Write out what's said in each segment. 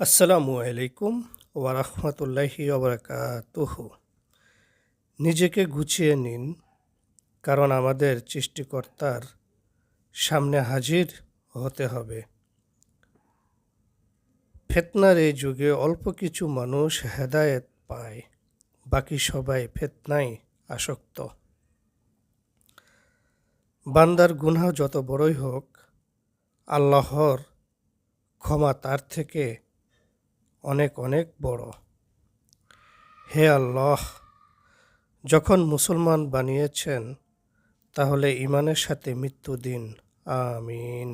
আসসালামু আলাইকুম ওয়া রাহমাতুল্লাহি ওয়া বারাকাতুহু। নিজেকে গুছিয়ে নিন, কারণ আমাদের সৃষ্টিকর্তার সামনে হাজির হতে হবে। ফিতনার এই যুগে অল্প কিছু মানুষ হেদায়েত পায়, বাকি সবাই ফিতনায় আসক্ত। বান্দার গুনাহ যত বড়ই হোক, আল্লাহর ক্ষমা তার থেকে অনেক অনেক বড়। হে আল্লাহ, যখন মুসলমান বানিয়েছেন, তাহলে ঈমানের সাথে মৃত্যু দিন। আমিন।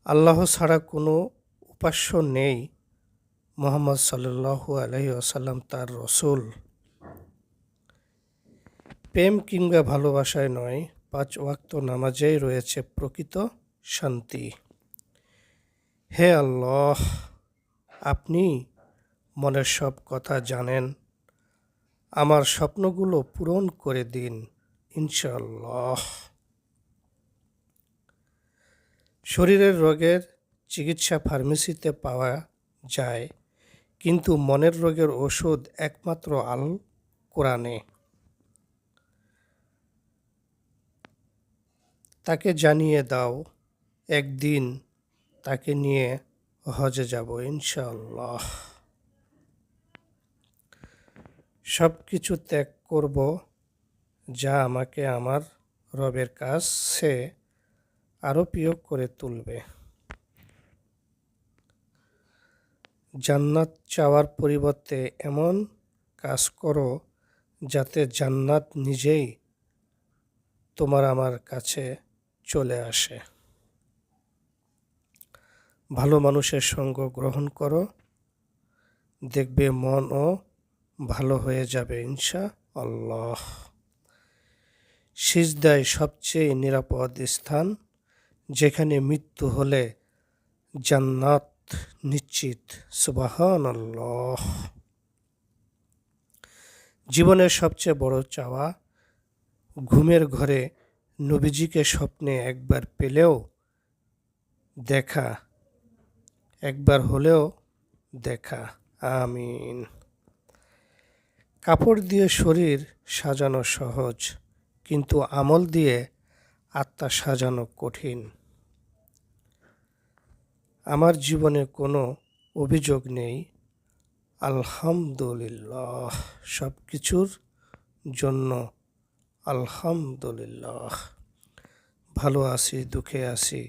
আল্লাহ ছাড়া কোনো উপাস্য নেই। মুহাম্মদ সাল্লাল্লাহু আলাইহি ওয়াসাল্লাম তার রসূল। প্রেম কিংবা ভালোবাসায় নয়, 5 ওয়াক্ত নামাজেই রয়েছে প্রকৃত শান্তি। হে আল্লাহ, আপনি মনের সব কথা জানেন। আমার স্বপ্নগুলো পূরণ করে দিন ইনশাআল্লাহ। শরীরের রোগের চিকিৎসা ফার্মেসিতে পাওয়া যায়, কিন্তু মনের রোগের ওষুধ একমাত্র আল কোরআনে। তাকে জানিয়ে দাও, একদিন তাকে নিয়ে হজে যাব ইনশাআল্লাহ। সব কিছু ত্যাগ করব, যা আমাকে আমার রবের কাছে আরও প্রিয় করে তুলবে। জান্নাত চাওয়ার পরিবর্তে এমন কাজ করো, যাতে জান্নাত নিজেই তোমার আমার কাছে চলে আসে। ভালো মানুষের সঙ্গ গ্রহণ করো, দেখবে মনও ভালো হয়ে যাবে ইনশাআল্লাহ। সিজদায় সবচেয়ে নিরাপদ স্থান, যেখানে মৃত্যু হলে জান্নাত নিশ্চিত। সুবহানাল্লাহ। জীবনের সবচেয়ে বড় চাওয়া, ঘুমের ঘরে নবীজিকে স্বপ্নে একবার পেলেও দেখা, একবার হলেও দেখা। আমিন। কাপড় দিয়ে শরীর সাজানো সহজ, কিন্তু আমল দিয়ে আত্মা সাজানো কঠিন। আমার জীবনে কোনো অভিযোগ নেই, আলহামদুলিল্লাহ। সব কিছুর জন্য আলহামদুলিল্লাহ। ভালো আছি, দুঃখে আছি,